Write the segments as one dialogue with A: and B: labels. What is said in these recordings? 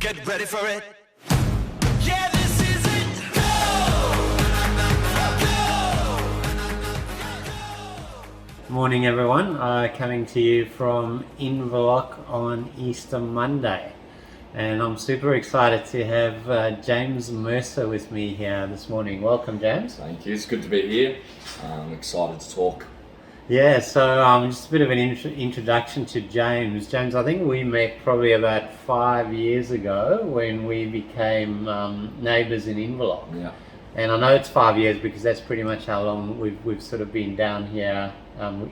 A: Get ready for it. Yeah, this is it. Go!
B: Morning everyone, coming to you from Inverloch on Easter Monday, and I'm super excited to have James Mercer with me here this morning. Welcome, James.
C: Thank you, it's good to be here. I'm excited to talk.
B: Yeah, so just a bit of an introduction to James. James, I think we met probably about 5 years ago when we became neighbours in Inverloch.
C: Yeah.
B: And I know it's 5 years because that's pretty much how long we've sort of been down here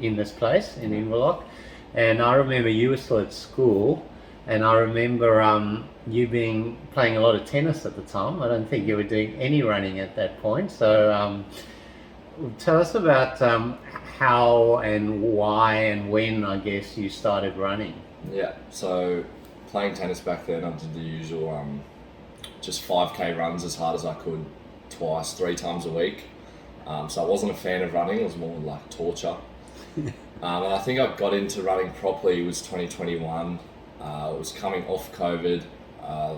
B: in this place in Inverloch. And I remember you were still at school, and I remember you playing a lot of tennis at the time. I don't think you were doing any running at that point. So tell us about how and why and when, I guess, you started running.
C: Yeah, so playing tennis back then, I did the usual just 5k runs as hard as I could, twice, 3 times a week. So I wasn't a fan of running, it was more like torture. And I think I got into running properly, it was 2021. It was coming off COVID,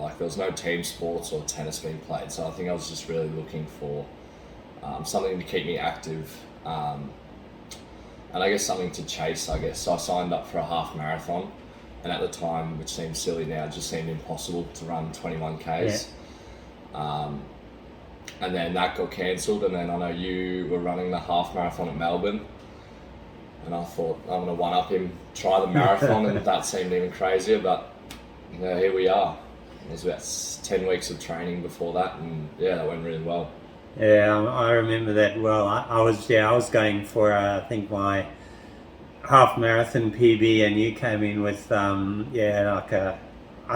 C: like there was no team sports or tennis being played, so I think I was just really looking for something to keep me active, and I guess something to chase, I guess. So I signed up for a half marathon, and at the time, which seems silly now, it just seemed impossible to run 21Ks. Yeah. And then that got cancelled, and then I know you were running the half marathon at Melbourne, and I thought I'm going to one-up him, try the marathon, and that seemed even crazier, but yeah, here we are. It was about 10 weeks of training before that, and yeah, that went really well.
B: Yeah, I remember that well. I was going for I think my half marathon PB, and you came in with I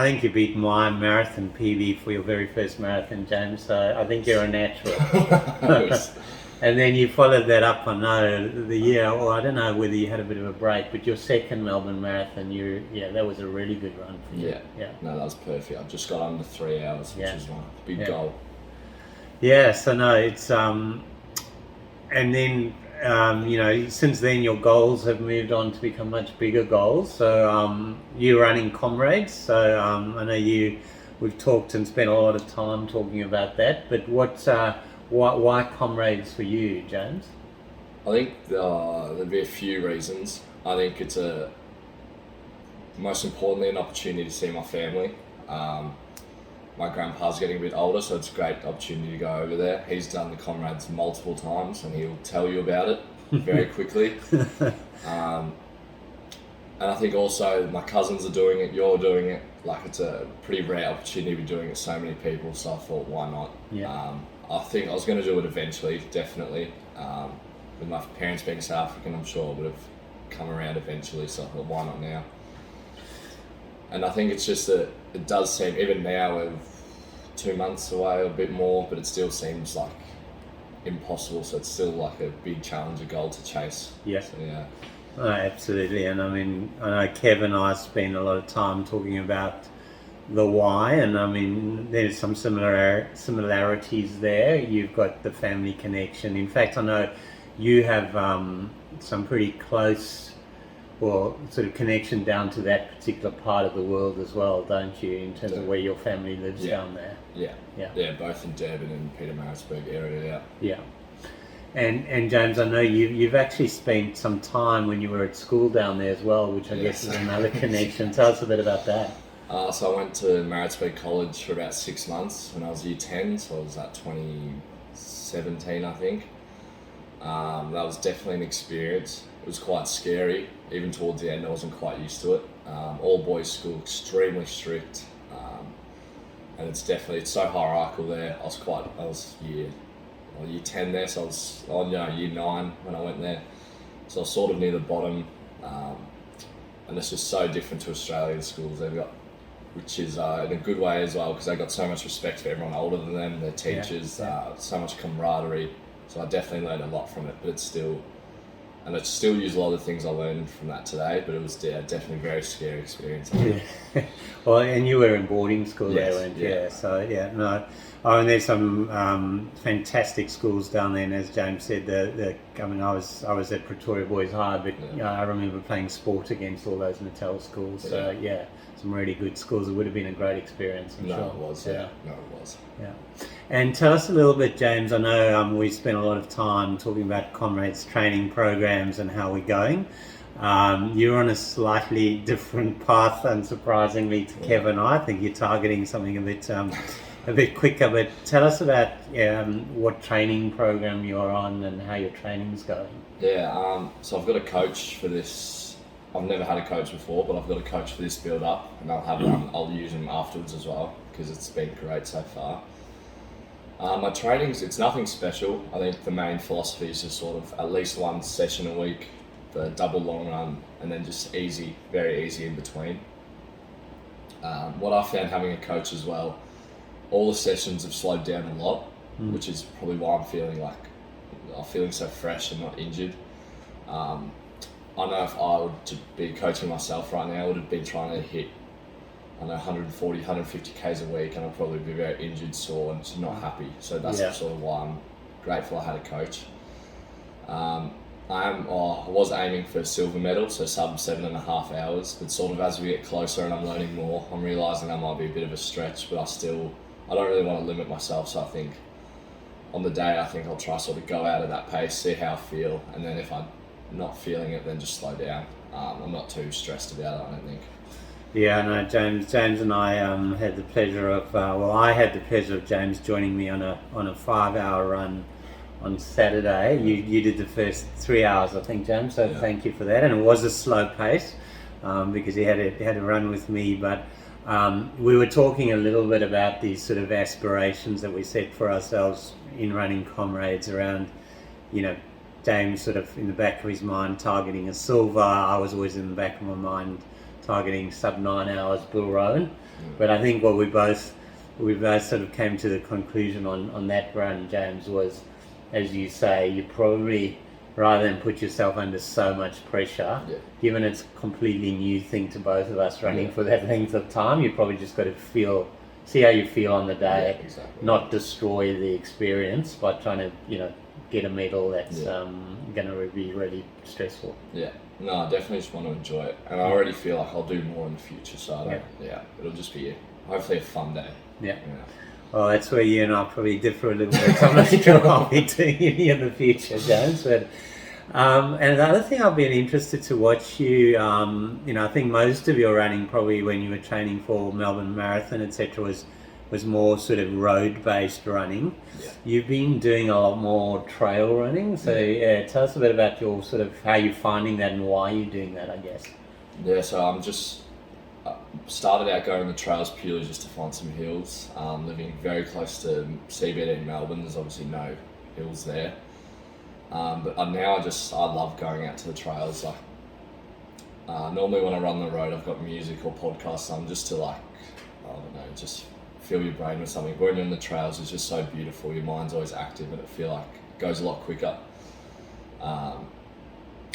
B: think you beat my marathon PB for your very first marathon, James. So I think you're a natural. And then you followed that up. I know the year, or I don't know whether you had a bit of a break, but your second Melbourne marathon, that was a really good run for you.
C: Yeah. No, that was perfect. I just got under 3 hours, which is my big goal.
B: Yeah, so no, it's and then since then your goals have moved on to become much bigger goals. So you're running Comrades. So I know we've talked and spent a lot of time talking about that. But why Comrades for you, James?
C: I think there'd be a few reasons. I think it's most importantly an opportunity to see my family. My grandpa's getting a bit older, so it's a great opportunity to go over there. He's done the Comrades multiple times, and he'll tell you about it very quickly. And I think also my cousins are doing it, you're doing it. Like, it's a pretty rare opportunity to be doing it with so many people, so I thought, why not?
B: Yeah.
C: I think I was going to do it eventually, definitely. With my parents being South African, I'm sure it would have come around eventually, so I thought, why not now? And I think it's just that it does seem, even now we're 2 months away or a bit more, but it still seems like impossible. So it's still like a big challenge, a goal to chase.
B: Yeah.
C: So, yeah.
B: Oh, absolutely. And I mean, I know Kev and I spend a lot of time talking about the why, and I mean, there's some similarities there. You've got the family connection. In fact, I know you have some pretty close sort of connection down to that particular part of the world as well, don't you, in terms of where your family lives down there?
C: Yeah, both in Durban and Pietermaritzburg area.
B: Yeah. And James, I know you've actually spent some time when you were at school down there as well, which I guess is another connection. Tell us a bit about that.
C: So I went to Maritzburg College for about 6 months when I was year 10, so I was at 2017, I think. That was definitely an experience. It was quite scary. Even towards the end, I wasn't quite used to it. All boys school, extremely strict, and it's so hierarchical there. I was year 10 there, so I was year 9 when I went there. So I was sort of near the bottom, and it's just so different to Australian schools they've got, which is in a good way as well, because they got so much respect for everyone older than them, their teachers, so much camaraderie. So I definitely learned a lot from it, but it's still use a lot of the things I learned from that today, but it was definitely a very scary experience.
B: Yeah. Well, and you were in boarding school there, weren't you?
C: Yeah.
B: So no. Oh, and there's some fantastic schools down there, and as James said, I was at Pretoria Boys High, but I remember playing sport against all those Natal schools. So really good schools. It would have been a great experience, I'm
C: No,
B: sure.
C: it was. Yeah. No, it was.
B: Yeah. And tell us a little bit, James. I know we spent a lot of time talking about Comrades training programs and how we're going. You're on a slightly different path, unsurprisingly, to Kev and I. I think you're targeting something a bit quicker. But tell us about what training program you're on and how your training's going.
C: Yeah. So I've got a coach for this. I've never had a coach before, but I've got a coach for this build up, and I'll use him afterwards as well because it's been great so far. My trainings, it's nothing special. I think the main philosophy is just sort of at least one session a week, the double long run, and then just easy, very easy in between. What I found having a coach as well, all the sessions have slowed down a lot, which is probably why I'm feeling so fresh and not injured. I know if I would be coaching myself right now, I would have been trying to hit, 140, 150 Ks a week, and I'd probably be very injured, sore, and just not happy. So that's sort of why I'm grateful I had a coach. I was aiming for a silver medal, so sub 7.5 hours, but sort of as we get closer and I'm learning more, I'm realising that might be a bit of a stretch, but I don't really want to limit myself, so I think on the day, I think I'll try sort of go out at that pace, see how I feel, and then if I'm not feeling it, then just slow down. I'm not too stressed about it, I don't think.
B: Yeah, no, James and I had the pleasure of, I had the pleasure of James joining me on a 5-hour run on Saturday. You did the first 3 hours, I think, James, so thank you for that. And it was a slow pace because he had to run with me, but we were talking a little bit about these sort of aspirations that we set for ourselves in running Comrades around, James sort of in the back of his mind targeting a silver. I was always in the back of my mind targeting sub 9 hours Bull Rowan. But I think what we both sort of came to the conclusion on that run, James, was, as you say, you probably, rather than put yourself under so much pressure, given it's a completely new thing to both of us running for that length of time, you probably just got to see how you feel on the day, not destroy the experience by trying to, get a medal that's going to be really stressful.
C: Yeah, no, I definitely just want to enjoy it, and I already feel like I'll do more in the future. So it'll just be hopefully a fun day.
B: Yeah. Well, that's where you and I probably differ a little bit. I'm not sure I'll be doing any in the future, James. But and the other thing I've been interested to watch you. I think most of your running, probably when you were training for Melbourne Marathon, etc., was more sort of road-based running. Yeah. You've been doing a lot more trail running, so tell us a bit about your sort of how you're finding that and why you're doing that, I guess.
C: Yeah, so I'm just started out going on the trails purely just to find some hills. Living very close to CBD in Melbourne, there's obviously no hills there. But now I love going out to the trails. Like normally when I run the road, I've got music or podcasts on just to just fill your brain with something. When you're in the trails, it's just so beautiful. Your mind's always active, and it goes a lot quicker. And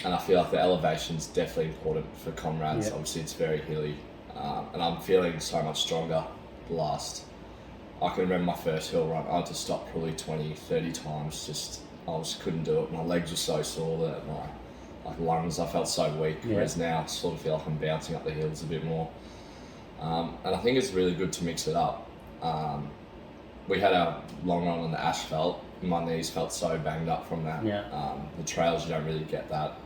C: I feel like the elevation's definitely important for Comrades. Yeah. Obviously, it's very hilly, and I'm feeling so much stronger. I can remember my first hill run. I had to stop probably 20, 30 times. I just couldn't do it. My legs were so sore that my lungs, I felt so weak. Yeah. Whereas now, I sort of feel like I'm bouncing up the hills a bit more. And I think it's really good to mix it up. We had a long run on the asphalt. My knees felt so banged up from that. Yeah. The trails, you don't really get that.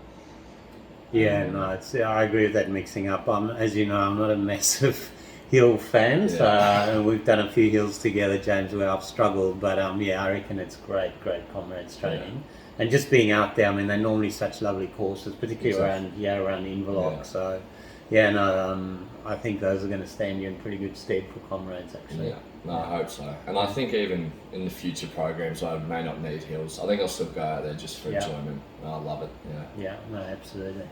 B: Yeah, I agree with that mixing up. As you know, I'm not a massive hill fan, and we've done a few hills together, James, where I've struggled. But I reckon it's great Comrades training. Yeah. And just being out there, I mean, they're normally such lovely courses, particularly around Inverloch. Yeah. So, I think those are going to stand you in pretty good stead for Comrades, actually.
C: Yeah, I hope so. And I think even in the future programs, I may not need hills. I think I'll still go out there just for enjoyment. I love it,
B: Yeah, no, absolutely.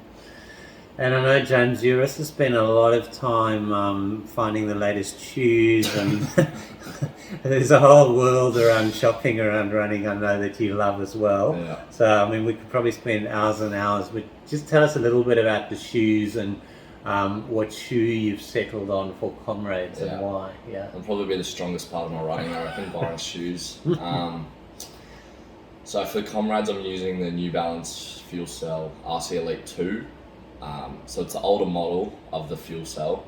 B: And I know, James, you also spend a lot of time finding the latest shoes, and there's a whole world around shopping, around running, I know that you love as well. Yeah. So, I mean, we could probably spend hours and hours, but just tell us a little bit about the shoes and what shoe you've settled on for Comrades and why. Yeah,
C: it'll probably be the strongest part of my running, I reckon, buying shoes. So for Comrades, I'm using the New Balance Fuel Cell RC Elite 2. So it's the older model of the Fuel Cell.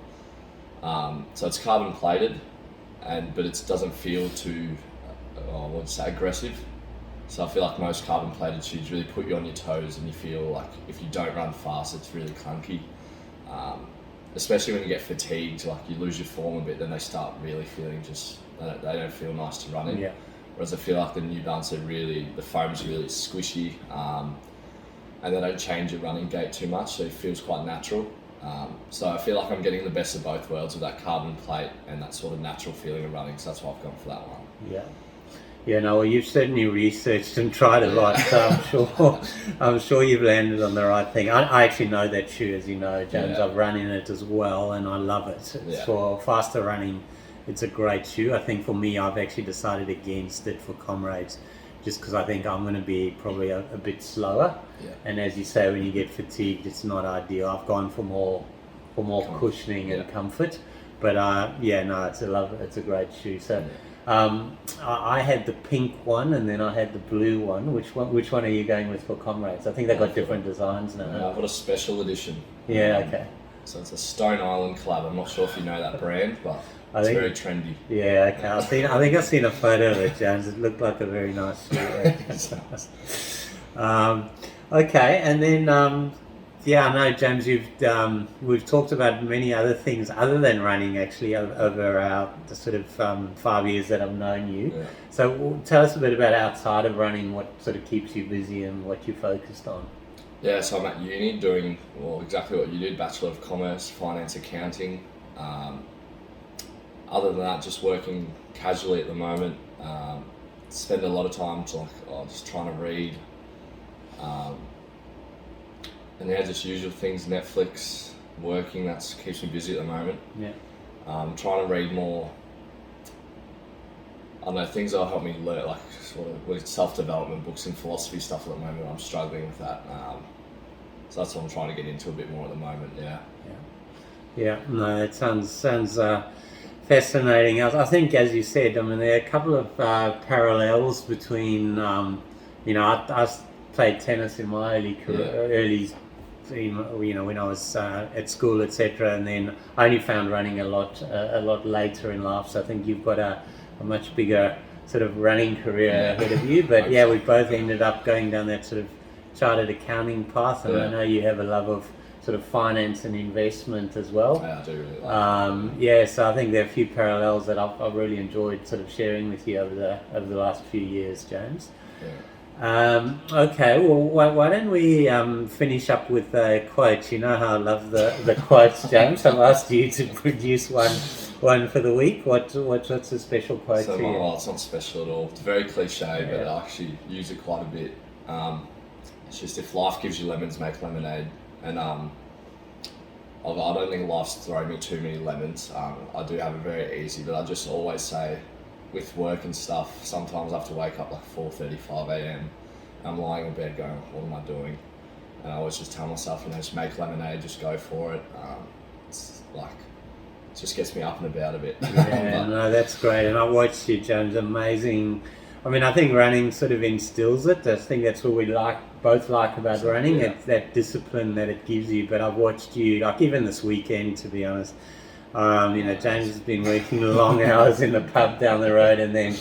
C: So it's carbon plated, but it doesn't feel too, I would say, aggressive. So I feel like most carbon plated shoes really put you on your toes, and you feel like if you don't run fast, it's really clunky. Especially when you get fatigued, like you lose your form a bit, then they start really feeling they don't feel nice to run in.
B: Yeah.
C: Whereas I feel like the New Balance the foam's really squishy, and they don't change your running gait too much, so it feels quite natural. So I feel like I'm getting the best of both worlds with that carbon plate and that sort of natural feeling of running, so that's why I've gone for that one.
B: Yeah. Yeah, no, well, you've certainly researched and tried a lot, so I'm sure you've landed on the right thing. I actually know that shoe, as you know, James.
C: Yeah.
B: I've run in it as well, and I love it.
C: Yeah.
B: For faster running, it's a great shoe. I think for me, I've actually decided against it for Comrades, just because I think I'm going to be probably a bit slower.
C: Yeah.
B: And as you say, when you get fatigued, it's not ideal. I've gone for more cushioning and comfort. But it's a great shoe. So. I had the pink one, and then I had the blue one. Which one are you going with for Comrades? I think they've got different designs now.
C: I've got a special edition.
B: Yeah, okay.
C: So it's a Stone Island collab. I'm not sure if you know that brand, but it's very trendy.
B: Yeah, okay. I think I've seen a photo of it, James. It looked like a very nice shoe. Okay, and then I know, James, we've talked about many other things other than running, actually, over the sort of 5 years that I've known you.
C: Yeah.
B: So tell us a bit about outside of running, what sort of keeps you busy and what you're focused on.
C: Yeah, so I'm at uni doing exactly what you did, Bachelor of Commerce, Finance, Accounting. Other than that, just working casually at the moment. Spend a lot of time just trying to read. And just usual things, Netflix, working, that keeps me busy at the moment.
B: Yeah.
C: Trying to read more, I don't know, things that'll help me learn, like sort of with self-development books and philosophy stuff at the moment. I'm struggling with that. So that's what I'm trying to get into a bit more at the moment, yeah.
B: Yeah, no, it sounds fascinating. I think, as you said, I mean, there are a couple of parallels between, I played tennis in my early career, when I was at school, etc. And then I only found running a lot later in life. So I think you've got a much bigger sort of running career ahead of you. But we both ended up going down that sort of chartered accounting path. And I know you have a love of sort of finance and investment as well.
C: Yeah, I do really like
B: so I think there are a few parallels that I've really enjoyed sort of sharing with you over the last few years, James.
C: Yeah.
B: Okay, well, why don't we finish up with a quote? You know how I love the quotes, James. I've asked you to produce one for the week. What's a special quote
C: So
B: to you?
C: it's not special at all. It's very cliche, but I actually use it quite a bit. It's just, if life gives you lemons, make lemonade. And I don't think life's thrown me too many lemons. I do have it very easy, but I just always say, with work and stuff, sometimes I have to wake up like 4:35 a.m. I'm lying in bed going, what am I doing? And I always just tell myself, just make lemonade, just go for it. It's like, it just gets me up and about a bit.
B: Yeah, no, that's great. And I watched you, James. Amazing. I mean, I think running sort of instills it. I think that's what we both like about running. It's that discipline that it gives you. But I've watched you, like even this weekend, to be honest. James has been working long hours in the pub down the road, and then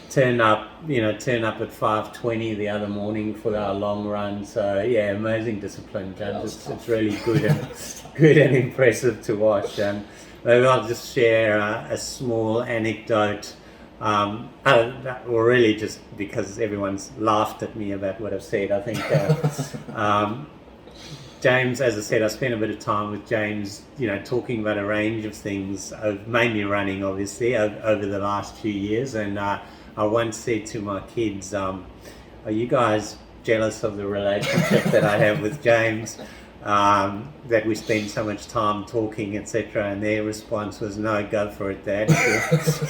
B: turn up at 5:20 the other morning for our long run. So amazing discipline, James. It's really good and impressive to watch. And maybe I'll just share a small anecdote. Really just because everyone's laughed at me about what I've said. I think. James, as I said, I spent a bit of time with James, talking about a range of things, mainly running, obviously, over the last few years. And I once said to my kids, are you guys jealous of the relationship that I have with James, that we spend so much time talking, etc.? And their response was, no, go for it, Dad.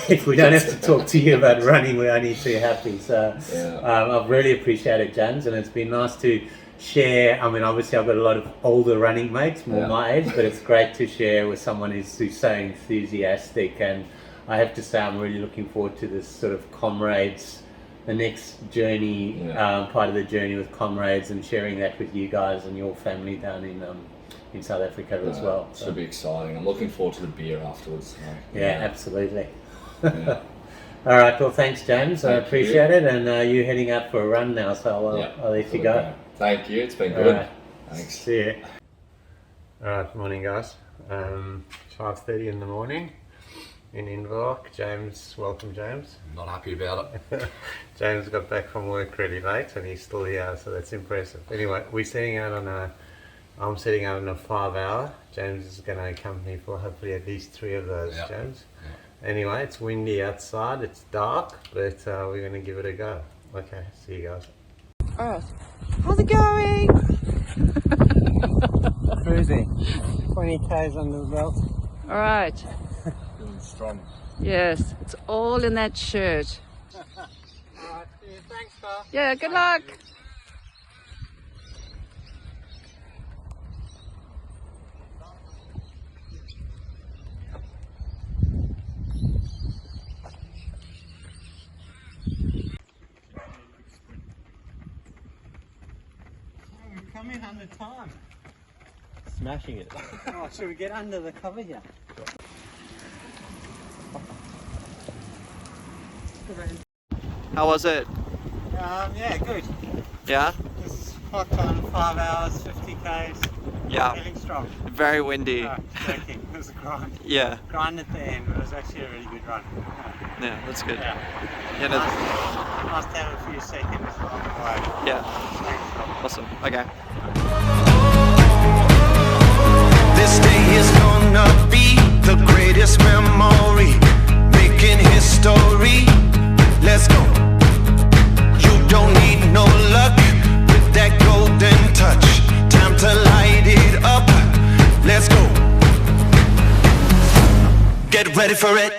B: If we don't have to talk to you about running, we're only too happy. So I've really appreciated James, and it's been nice to share. I mean, obviously I've got a lot of older running mates, more my age, but it's great to share with someone who's so enthusiastic. And I have to say, I'm really looking forward to this sort of Comrades, the next journey, part of the journey with Comrades, and sharing that with you guys and your family down in South Africa as well. So.
C: Should be exciting. I'm looking forward to the beer afterwards.
B: Yeah, absolutely.
C: Yeah.
B: All right, well, thanks, James. I
C: Thank
B: appreciate it, and you're heading out for a run now, so I'll let you go.
C: Thank you. It's been
B: All
C: good.
B: right.
C: Thanks.
B: See you. All right, morning, guys. 5:30 in the morning in Inverloch. James, welcome, James.
C: Not happy about it.
B: James got back from work really late, and he's still here, so that's impressive. Anyway, I'm setting out on a 5 hour. James is going to accompany for hopefully at least 3 of those,
C: Yeah.
B: James. Anyway, it's windy outside, it's dark, but we're going to give it a go. Okay, see you guys.
D: Alright, how's it going?
B: Cruising. 20 k's under the belt.
D: Alright,
C: Feeling strong.
D: yes, it's all in that shirt.
B: Alright, thanks, Carl.
D: Yeah, good luck.
B: We're coming under time. Smashing it. Oh, should we get under the cover here?
E: How was it?
B: Yeah, good.
E: Yeah?
B: This is hot time, 5 hours, 50 k's.
E: Yeah.
B: Feeling strong.
E: Very windy.
B: Oh, joking. It was a grind.
E: Yeah.
B: Grind at the end, but it was actually a really good run.
E: Yeah, that's good.
B: Yeah.
E: Yeah, no,
B: Nice to have a few seconds along the way.
E: yeah. Awesome. Okay.
A: This day is gonna be the greatest memory, making history. Let's go. You don't need no luck with that golden touch. Time to light it up. Let's go. Get ready for it.